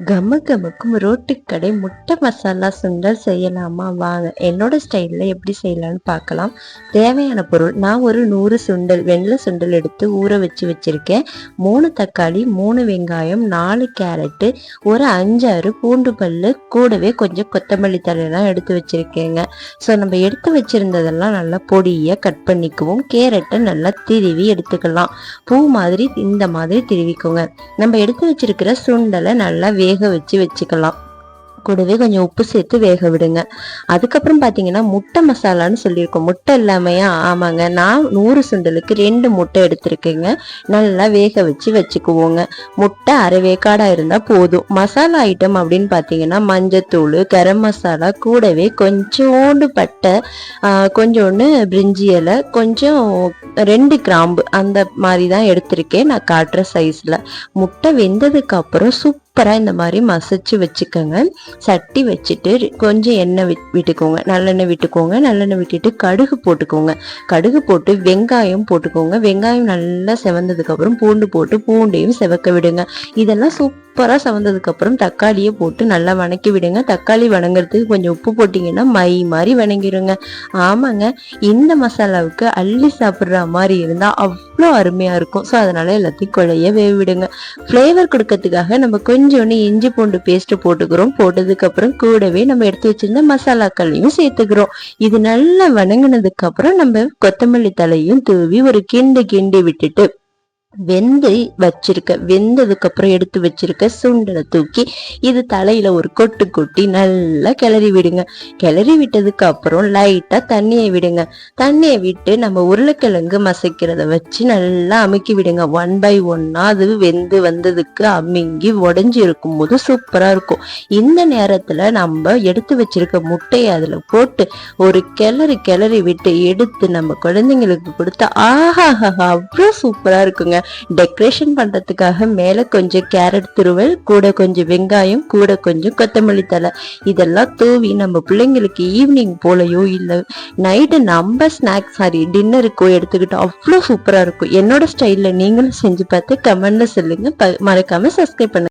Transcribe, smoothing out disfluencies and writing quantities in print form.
கம கமக்கும் ரோட்டுக்கடை முட்டை மசாலா சுண்டல் செய்யலாமா? வாங்க என்னோட ஸ்டைலில் எப்படி செய்யலான்னு பார்க்கலாம். தேவையான பொருள், நான் ஒரு 100 சுண்டல் வெள்ளை சுண்டல் எடுத்து ஊற வச்சிருக்கேன். 3 தக்காளி, 3 வெங்காயம், 4 கேரட்டு, ஒரு 5-6 பூண்டு பல்லு, கூடவே கொஞ்சம் கொத்தமல்லி தழையெல்லாம் எடுத்து வச்சிருக்கேங்க. ஸோ நம்ம எடுத்து வச்சிருந்ததெல்லாம் நல்லா பொடியை கட் பண்ணிக்குவோம். கேரட்டை நல்லா திருவி எடுத்துக்கலாம். பூ மாதிரி இந்த மாதிரி திருவிக்கோங்க. நம்ம எடுத்து வச்சிருக்கிற சுண்டலை நல்லா வேக வச்சுக்கலாம். கூடவே கொஞ்சம் உப்பு சேர்த்து வேக விடுங்க. அதுக்கப்புறம் பார்த்தீங்கன்னா முட்டை மசாலான்னு சொல்லியிருக்கோம். முட்டை இல்லாமையா? ஆமாங்க, நான் 100 சுண்டலுக்கு 2 முட்டை எடுத்திருக்கேங்க. நல்லா வேக வச்சுக்குவோங்க. முட்டை அரை வேக்காடாக இருந்தால் போதும். மசாலா ஐட்டம் அப்படின்னு பார்த்தீங்கன்னா மஞ்சத்தூள், கரம் மசாலா, கூடவே கொஞ்சோண்டு பட்டை, கொஞ்சோண்டு பிரிஞ்சி இலை, கொஞ்சம் 2 கிராம்பு, அந்த மாதிரி தான் எடுத்திருக்கேன் நான் காட்டுற சைஸில். முட்டை வெந்ததுக்கு அப்புறம் இந்த மாதிரி மசிச்சு வச்சுக்கோங்க. சட்டி வச்சுட்டு கொஞ்சம் எண்ணெய் விட்டுக்கோங்க, நல்லெண்ணெய் விட்டுக்கோங்க. நல்லெண்ணெய் விட்டுட்டு கடுகு போட்டுக்கோங்க. கடுகு போட்டு வெங்காயம் போட்டுக்கோங்க. வெங்காயம் நல்லா செவந்ததுக்கு அப்புறம் பூண்டு போட்டு பூண்டையும் செவக்க விடுங்க. இதெல்லாம் சூப்பரா செவந்ததுக்கு அப்புறம் தக்காளியை போட்டு நல்லா வணக்கி விடுங்க. தக்காளி வணங்குறதுக்கு கொஞ்சம் உப்பு போட்டீங்கன்னா மை மாதிரி வணங்கிடுங்க. ஆமாங்க, இந்த மசாலாவுக்கு அள்ளி சாப்பிட்ற மாதிரி இருந்தா அவ்வளோ அருமையா இருக்கும். ஸோ அதனால எல்லாத்தையும் குழைய வேக விடுங்க. ஃப்ளேவர் கொடுக்கறதுக்காக நம்ம கொஞ்சோண்டு இஞ்சி பூண்டு பேஸ்ட் போட்டுக்கிறோம். போட்டதுக்கு அப்புறம் கூடவே நம்ம எடுத்து வச்சிருந்த மசாலாக்களையும் சேர்த்துக்கிறோம். இது நல்லா வணங்கினதுக்கு அப்புறம் நம்ம கொத்தமல்லி தலையும் தூவி ஒரு கிண்டி விட்டுட்டு வெந்ததுக்கு அப்புறம் எடுத்து வச்சிருக்க சுண்டலை தூக்கி இது தலையில ஒரு கொட்டு கொட்டி நல்லா கிளறி விடுங்க. கிளறி விட்டதுக்கு அப்புறம் லைட்டா தண்ணியை விடுங்க. தண்ணியை விட்டு நம்ம உருளைக்கிழங்கு மசைக்கிறத வச்சு நல்லா அமுக்கி விடுங்க. 1 by 1 அது வெந்து வந்ததுக்கு அமுங்கி உடஞ்சி இருக்கும் போது சூப்பரா இருக்கும். இந்த நேரத்துல நம்ம எடுத்து வச்சிருக்க முட்டையை அதுல போட்டு ஒரு கிளறி விட்டு எடுத்து நம்ம குழந்தைங்களுக்கு கொடுத்தா ஆஹா அவ்வளோ சூப்பரா இருக்குங்க. டெக்கரேஷன் பண்றதுக்காக மேல கொஞ்சம் கேரட் துருவல், கூட கொஞ்சம் வெங்காயம், கூட கொஞ்சம் கொத்தமல்லி தலை, இதெல்லாம் தூவி நம்ம பிள்ளைங்களுக்கு ஈவினிங் போலயோ இல்ல நைட்டு நம்ம ஸ்நாக்ஸ் டின்னருக்கோ எடுத்துக்கிட்டோம் அவ்வளோ சூப்பரா இருக்கும். என்னோட ஸ்டைல்ல நீங்களும் செஞ்சு பார்த்து கமெண்ட்ல சொல்லுங்க. மறக்காம சப்ஸ்கிரைப் பண்ணுங்க.